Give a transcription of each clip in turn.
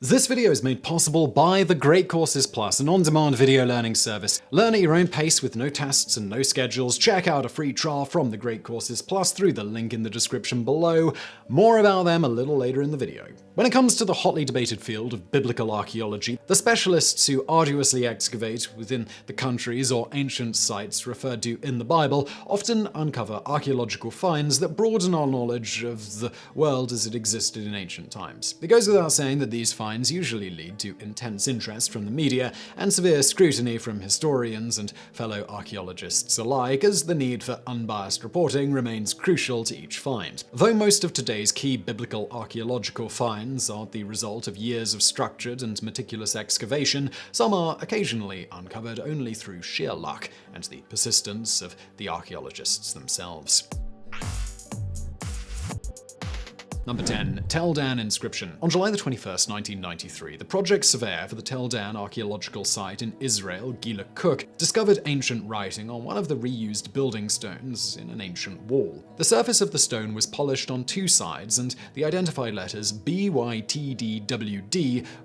This video is made possible by the Great Courses Plus, an on-demand video learning service. Learn at your own pace with no tests and no schedules. Check out a free trial from the Great Courses Plus through the link in the description below. More about them a little later in the video. When it comes to the hotly debated field of biblical archaeology, the specialists who arduously excavate within the countries or ancient sites referred to in the Bible often uncover archaeological finds that broaden our knowledge of the world as it existed in ancient times. It goes without saying that these finds usually lead to intense interest from the media and severe scrutiny from historians and fellow archaeologists alike, as the need for unbiased reporting remains crucial to each find. Though most of today's key biblical archaeological finds are the result of years of structured and meticulous excavation, some are occasionally uncovered only through sheer luck and the persistence of the archaeologists themselves. Number 10. Tel Dan Inscription. On July 21, 1993, the project surveyor for the Tel Dan Archaeological site in Israel, Gila Cook, discovered ancient writing on one of the reused building stones in an ancient wall. The surface of the stone was polished on two sides, and the identified letters BYTDWD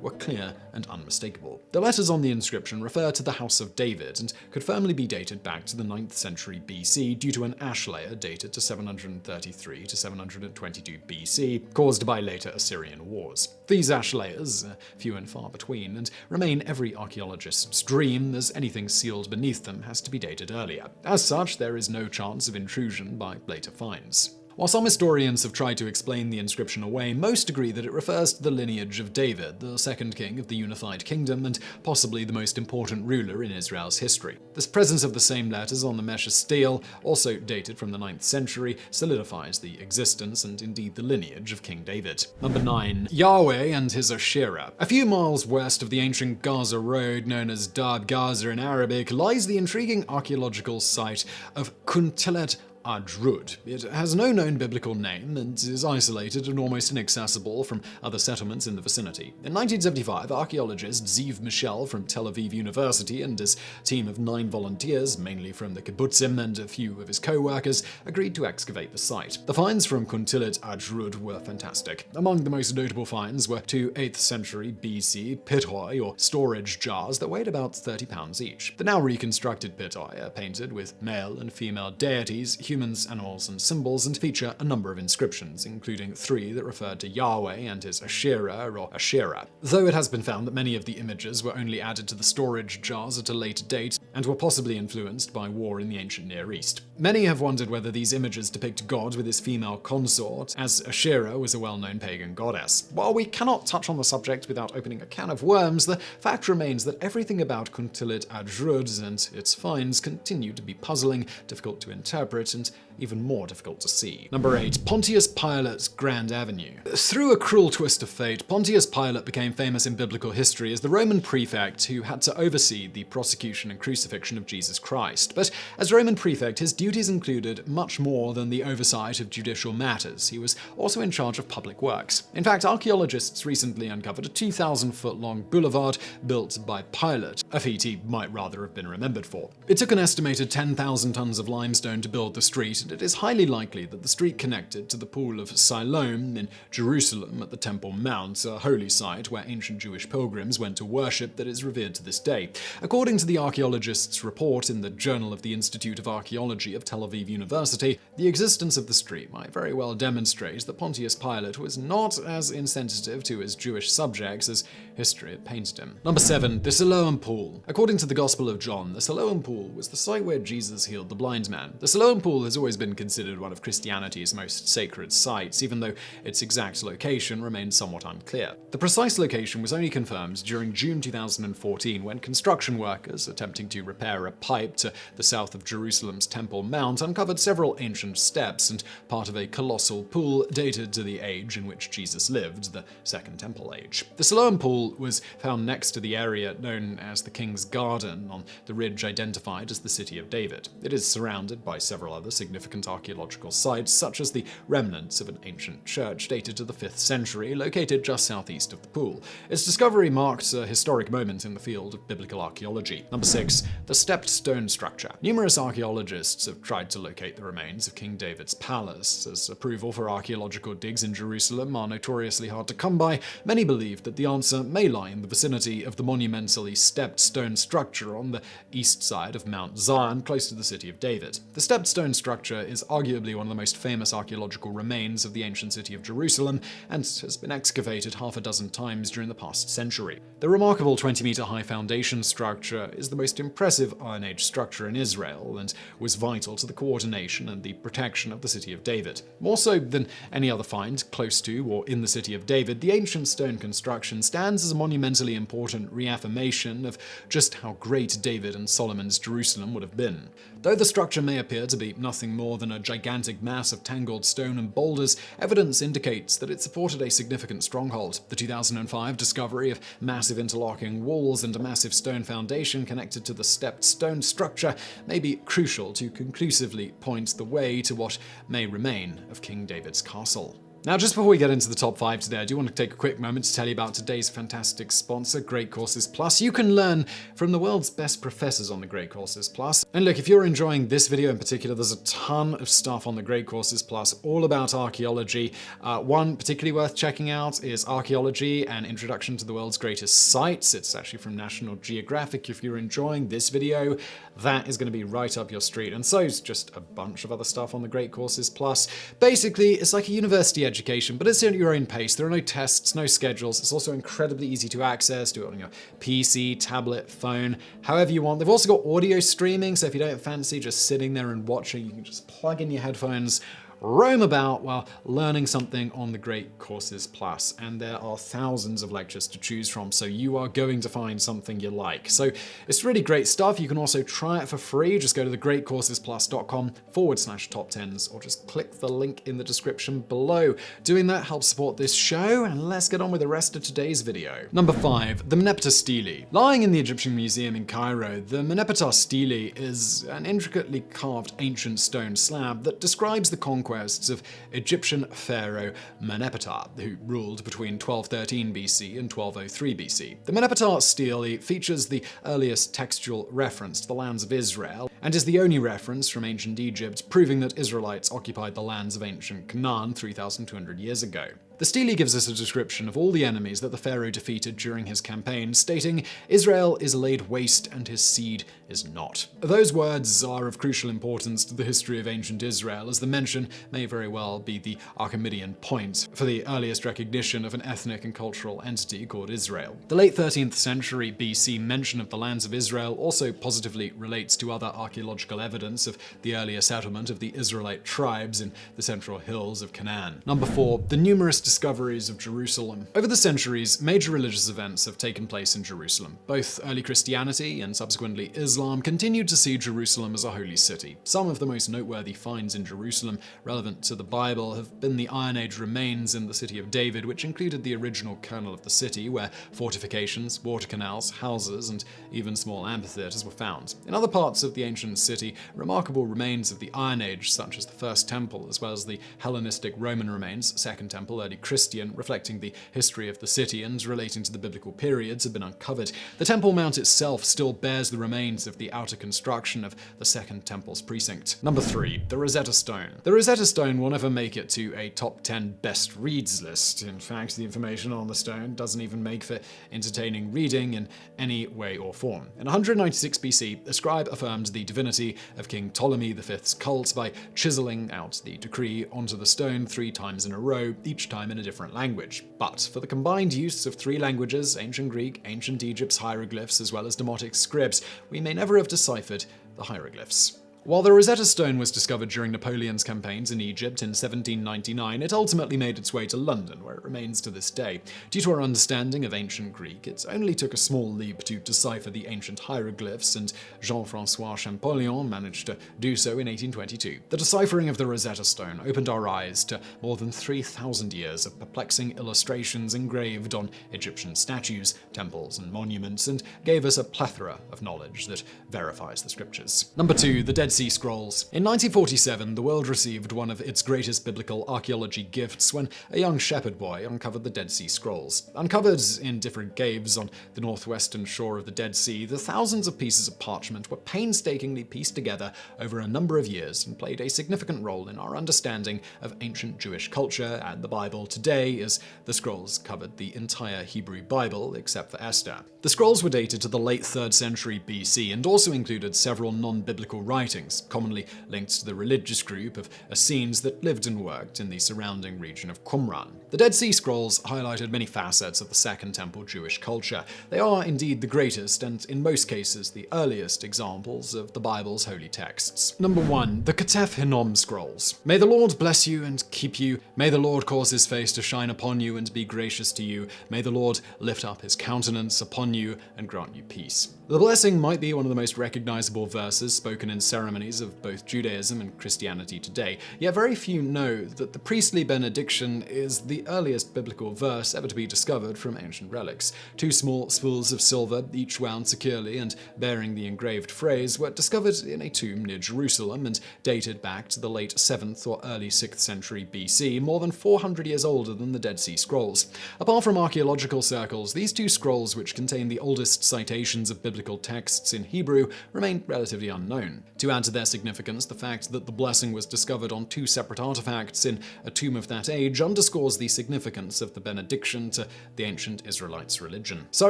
were clear and unmistakable. The letters on the inscription refer to the House of David and could firmly be dated back to the 9th century BC due to an ash layer dated to 733 to 722 BC, caused by later Assyrian wars. These ash layers are few and far between and remain every archaeologist's dream, as anything sealed beneath them has to be dated earlier. As such, there is no chance of intrusion by later finds. While some historians have tried to explain the inscription away, most agree that it refers to the lineage of David, the second king of the unified kingdom and possibly the most important ruler in Israel's history. The presence of the same letters on the Merneptah Stele, also dated from the 9th century, solidifies the existence and indeed the lineage of King David. Number 9. Yahweh and His Asherah. A few miles west of the ancient Gaza road, known as Dar Gaza in Arabic, lies the intriguing archaeological site of Kuntilet Ajrud. It has no known biblical name and is isolated and almost inaccessible from other settlements in the vicinity. In 1975, archaeologist Ziv Michel from Tel Aviv University and his team of 9 volunteers, mainly from the kibbutzim and a few of his co-workers, agreed to excavate the site. The finds from Kuntilet Ajrud were fantastic. Among the most notable finds were 2 8th century BC pitoi, or storage jars that weighed about 30 pounds each. The now reconstructed pitoi are painted with male and female deities, humans, animals, and symbols, and feature a number of inscriptions, including 3 that referred to Yahweh and His Asherah or Asherah. Though it has been found that many of the images were only added to the storage jars at a later date and were possibly influenced by war in the ancient Near East. Many have wondered whether these images depict God with his female consort, as Asherah was a well-known pagan goddess. While we cannot touch on the subject without opening a can of worms, the fact remains that everything about Kuntilet Ajrud and its finds continue to be puzzling, difficult to interpret, and even more difficult to see. Number 8. Pontius Pilate's Grand Avenue. Through a cruel twist of fate, Pontius Pilate became famous in biblical history as the Roman prefect who had to oversee the prosecution and crucifixion of Jesus Christ. But as Roman prefect, his duties included much more than the oversight of judicial matters. He was also in charge of public works. In fact, archaeologists recently uncovered a 2,000-foot-long boulevard built by Pilate, a feat he might rather have been remembered for. It took an estimated 10,000 tons of limestone to build the street, and it is highly likely that the street connected to the Pool of Siloam in Jerusalem at the Temple Mount, a holy site where ancient Jewish pilgrims went to worship that is revered to this day. According to the archaeologist's report in the Journal of the Institute of Archaeology of Tel Aviv University, the existence of the street might very well demonstrate that Pontius Pilate was not as insensitive to his Jewish subjects as history had painted him. Number 7. The Siloam Pool. According to the Gospel of John, the Siloam Pool was the site where Jesus healed the blind man. The Siloam Pool has always been considered one of Christianity's most sacred sites, even though its exact location remains somewhat unclear. The precise location was only confirmed during June 2014 when construction workers attempting to repair a pipe to the south of Jerusalem's Temple Mount uncovered several ancient steps and part of a colossal pool dated to the age in which Jesus lived, the Second Temple Age. The Siloam Pool Pool was found next to the area known as the King's Garden on the ridge identified as the City of David. It is surrounded by several other significant archaeological sites, such as the remnants of an ancient church dated to the 5th century, located just southeast of the pool. Its discovery marked a historic moment in the field of biblical archaeology. Number 6. The stepped stone structure. Numerous archaeologists have tried to locate the remains of King David's palace. As approval for archaeological digs in Jerusalem are notoriously hard to come by, many believe that the answer may lie in the vicinity of the monumentally stepped stone structure on the east side of Mount Zion, close to the city of David. The stepped stone structure is arguably one of the most famous archaeological remains of the ancient city of Jerusalem and has been excavated half a dozen times during the past century. The remarkable 20-meter high foundation structure is the most impressive Iron Age structure in Israel and was vital to the coordination and the protection of the city of David. More so than any other find close to or in the city of David, the ancient stone construction stands as a monumentally important reaffirmation of just how great David and Solomon's Jerusalem would have been. Though the structure may appear to be nothing more than a gigantic mass of tangled stone and boulders, evidence indicates that it supported a significant stronghold. The 2005 discovery of massive interlocking walls and a massive stone foundation connected to the stepped stone structure may be crucial to conclusively point the way to what may remain of King David's castle. Now, just before we get into the top 5 today, I do want to take a quick moment to tell you about today's fantastic sponsor, Great Courses Plus. You can learn from the world's best professors on the Great Courses Plus. And look, if you're enjoying this video in particular, there's a ton of stuff on the Great Courses Plus all about archaeology. One particularly worth checking out is Archaeology, an Introduction to the World's Greatest Sites. It's actually from National Geographic. If you're enjoying this video, that is going to be right up your street. And so is just a bunch of other stuff on the Great Courses Plus. Basically, it's like a university education, but it's at your own pace. There are no tests, no schedules. It's also incredibly easy to access. Do it on your PC, tablet, phone, however you want. They've also got audio streaming, so if you don't fancy just sitting there and watching, you can just plug in your headphones, roam about while learning something on the Great Courses Plus. And there are thousands of lectures to choose from, so you are going to find something you like. So it's really great stuff. You can also try it for free. Just go to thegreatcoursesplus.com/TopTenz or just click the link in the description below. Doing that helps support this show, and let's get on with the rest of today's video. Number 5. The Merneptah Stele. Lying in the Egyptian Museum in Cairo, the Merneptah Stele is an intricately carved ancient stone slab that describes the conquests of Egyptian pharaoh Merneptah, who ruled between 1213 BC and 1203 BC. The Merneptah Stele features the earliest textual reference to the lands of Israel and is the only reference from ancient Egypt proving that Israelites occupied the lands of ancient Canaan 3,200 years ago. The stele gives us a description of all the enemies that the pharaoh defeated during his campaign, stating, "Israel is laid waste and his seed is not." Those words are of crucial importance to the history of ancient Israel, as the mention may very well be the Archimedean point for the earliest recognition of an ethnic and cultural entity called Israel. The late 13th century BC mention of the lands of Israel also positively relates to other archaeological evidence of the earlier settlement of the Israelite tribes in the central hills of Canaan. Number 4. The numerous discoveries of Jerusalem. Over the centuries, major religious events have taken place in Jerusalem. Both early Christianity and subsequently Islam continued to see Jerusalem as a holy city. Some of the most noteworthy finds in Jerusalem relevant to the Bible have been the Iron Age remains in the city of David, which included the original kernel of the city, where fortifications, water canals, houses, and even small amphitheaters were found. In other parts of the ancient city, remarkable remains of the Iron Age, such as the First Temple, as well as the Hellenistic Roman remains, Second Temple, early Christian, reflecting the history of the city and relating to the biblical periods, have been uncovered. The Temple Mount itself still bears the remains of the outer construction of the Second Temple's precinct. Number 3. The Rosetta Stone. The Rosetta Stone will never make it to a top 10 best reads list. In fact, the information on the stone doesn't even make for entertaining reading in any way or form. In 196 BC, a scribe affirmed the divinity of King Ptolemy V's cult by chiseling out the decree onto the stone 3 times in a row, each time in a different language. But for the combined use of 3 languages, ancient Greek, ancient Egypt's hieroglyphs, as well as Demotic scripts, we may never have deciphered the hieroglyphs. While the Rosetta Stone was discovered during Napoleon's campaigns in Egypt in 1799, it ultimately made its way to London, where it remains to this day. Due to our understanding of ancient Greek, it only took a small leap to decipher the ancient hieroglyphs, and Jean-François Champollion managed to do so in 1822. The deciphering of the Rosetta Stone opened our eyes to more than 3,000 years of perplexing illustrations engraved on Egyptian statues, temples, and monuments, and gave us a plethora of knowledge that verifies the scriptures. Number 2. The Dead Sea Scrolls. In 1947, the world received one of its greatest biblical archaeology gifts when a young shepherd boy uncovered the Dead Sea Scrolls. Uncovered in different caves on the northwestern shore of the Dead Sea, the thousands of pieces of parchment were painstakingly pieced together over a number of years and played a significant role in our understanding of ancient Jewish culture and the Bible today, as the scrolls covered the entire Hebrew Bible except for Esther. The scrolls were dated to the late 3rd century BC and also included several non-biblical writings, commonly linked to the religious group of Essenes that lived and worked in the surrounding region of Qumran. The Dead Sea Scrolls highlighted many facets of the Second Temple Jewish culture. They are indeed the greatest and, in most cases, the earliest examples of the Bible's holy texts. Number 1. The Ketef Hinnom Scrolls. May the Lord bless you and keep you. May the Lord cause his face to shine upon you and be gracious to you. May the Lord lift up his countenance upon you and grant you peace. The blessing might be one of the most recognizable verses spoken in ceremonies of both Judaism and Christianity today, yet very few know that the priestly benediction is the earliest biblical verse ever to be discovered from ancient relics. 2 small spools of silver, each wound securely and bearing the engraved phrase, were discovered in a tomb near Jerusalem and dated back to the late 7th or early 6th century BC, more than 400 years older than the Dead Sea Scrolls. Apart from archaeological circles, these 2 scrolls, which contain the oldest citations of biblical texts in Hebrew, remain relatively unknown. To add to their significance, the fact that the blessing was discovered on 2 separate artifacts in a tomb of that age underscores the significance of the benediction to the ancient Israelites' religion. So I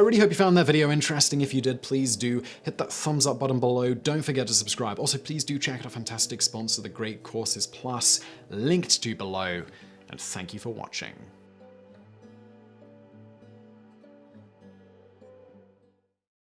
really hope you found that video interesting. If you did, please do hit that thumbs up button below. Don't forget to subscribe. Also, please do check out our fantastic sponsor, the Great Courses Plus, linked to below. And thank you for watching.